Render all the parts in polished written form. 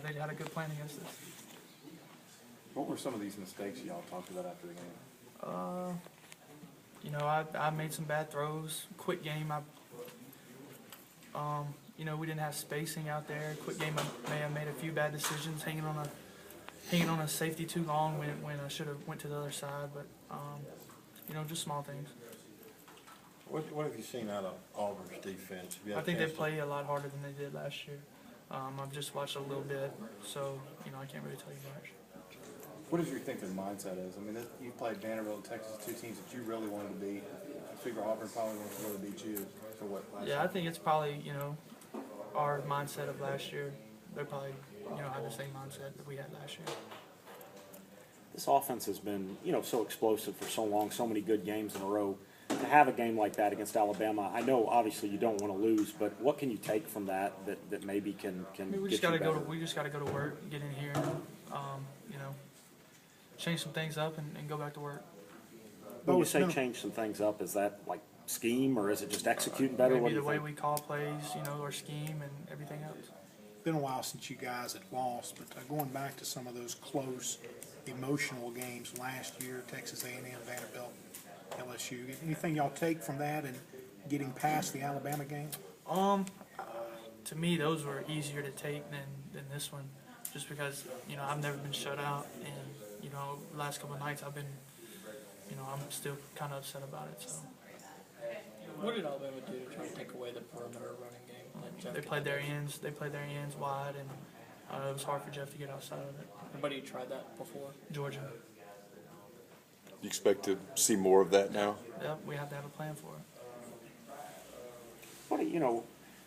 they had a good plan against us. What were some of these mistakes y'all talked about after the game? You know, I made some bad throws. Quick game, you know, we didn't have spacing out there. Quick game, I may have made a few bad decisions, hanging on a safety too long when I should have went to the other side. But you know, just small things. What have you seen out of Auburn's defense? Have you had I think a they chance play a lot harder than they did last year. I've just watched a little bit, so you know, I can't really tell you much. What is your thinking mindset is? I mean, you played Vanderbilt and Texas, two teams that you really wanted to beat. I figure Auburn probably wants to really beat you for what last year. Yeah, I think it's probably, you know, our mindset of last year. They're probably, you know, have the same mindset that we had last year. This offense has been, you know, so explosive for so long, so many good games in a row. To have a game like that against Alabama, I know obviously you don't want to lose, but what can you take from that maybe can I mean, we get just got to you go. better? We just got to go to work, get in here, you know, change some things up, and go back to work. When you say change some things up, is that like scheme or is it just executing better? What Maybe do the you way think? we call plays, you know, our scheme and everything else. Been a while since you guys had lost, but going back to some of those close, emotional games last year, Texas A&M, Vanderbilt, LSU. Anything y'all take from that and getting past the Alabama game? To me, those were easier to take than this one, just because, you know, I've never been shut out, and, you know, the last couple of nights I've been, you know, I'm still kind of upset about it. So What did Alabama do to try to take away the perimeter running game? That Jeff they played their ends. They played their ends wide, and it was hard for Jeff to get outside of it. Everybody tried that before. Georgia. You expect to see more of that now? Yep, we have to have a plan for it. What do you know?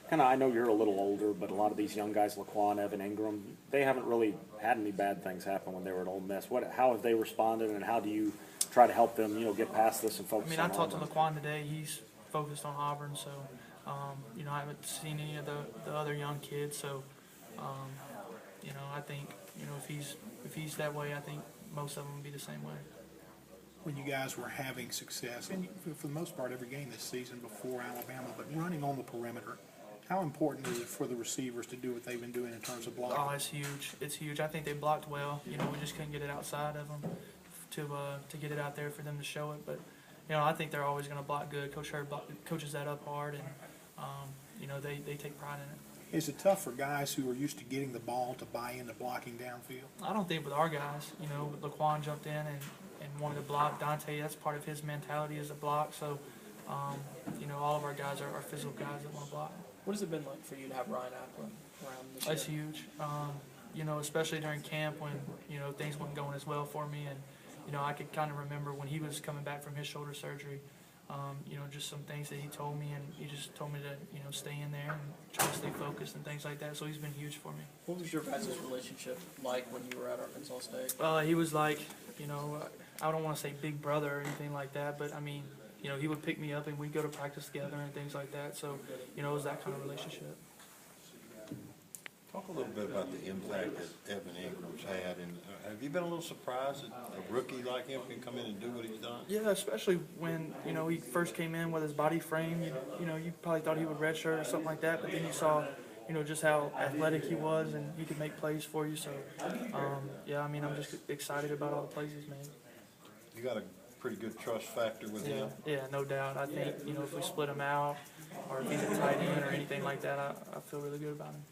Kind of, I know you're a little older, but a lot of these young guys, Laquan, Evan Ingram, they haven't really had any bad things happen when they were at Ole Miss. How have they responded, and how do you try to help them, you know, get past this and focus? I mean, I on talked to Auburn? Laquan today. He's focused on Auburn, so you know, I haven't seen any of the other young kids. So you know, I think, you know, if he's that way, I think most of them will be the same way. When you guys were having success, and for the most part every game this season before Alabama, but running on the perimeter, how important is it for the receivers to do what they've been doing in terms of blocking? Oh, it's huge. It's huge. I think they blocked well. You know, we just couldn't get it outside of them to get it out there for them to show it. But you know, I think they're always going to block good. Coach Hurd coaches that up hard, and you know, they take pride in it. Is it tough for guys who are used to getting the ball to buy into blocking downfield? I don't think with our guys, you know, Laquan jumped in and wanted to block. Dante, that's part of his mentality is to block. So, you know, all of our guys are physical guys that want to block. What has it been like for you to have Ryan Ackland around this That's year? huge. You know, especially during camp when, you know, things weren't going as well for me. And, you know, I could kind of remember when he was coming back from his shoulder surgery, you know, just some things that he told me, and he just told me to, you know, stay in there and try to stay focused and things like that. So he's been huge for me. What was your guys' relationship like when you were at Arkansas State? He was like, you know, I don't want to say big brother or anything like that, but I mean, you know, he would pick me up and we'd go to practice together and things like that. So, you know, it was that kind of relationship. Talk a little bit about the impact that Evan Ingram's had, and have you been a little surprised that a rookie like him can come in and do what he's done? Yeah, especially when, you know, he first came in with his body frame. You know, you probably thought he would redshirt or something like that, but then you saw, you know, just how athletic he was and he could make plays for you. So, yeah, I mean, I'm just excited about all the plays he's made. You got a pretty good trust factor with him. Yeah, no doubt. I think, you know, if we split him out or if he's a tight end or anything like that, I feel really good about him.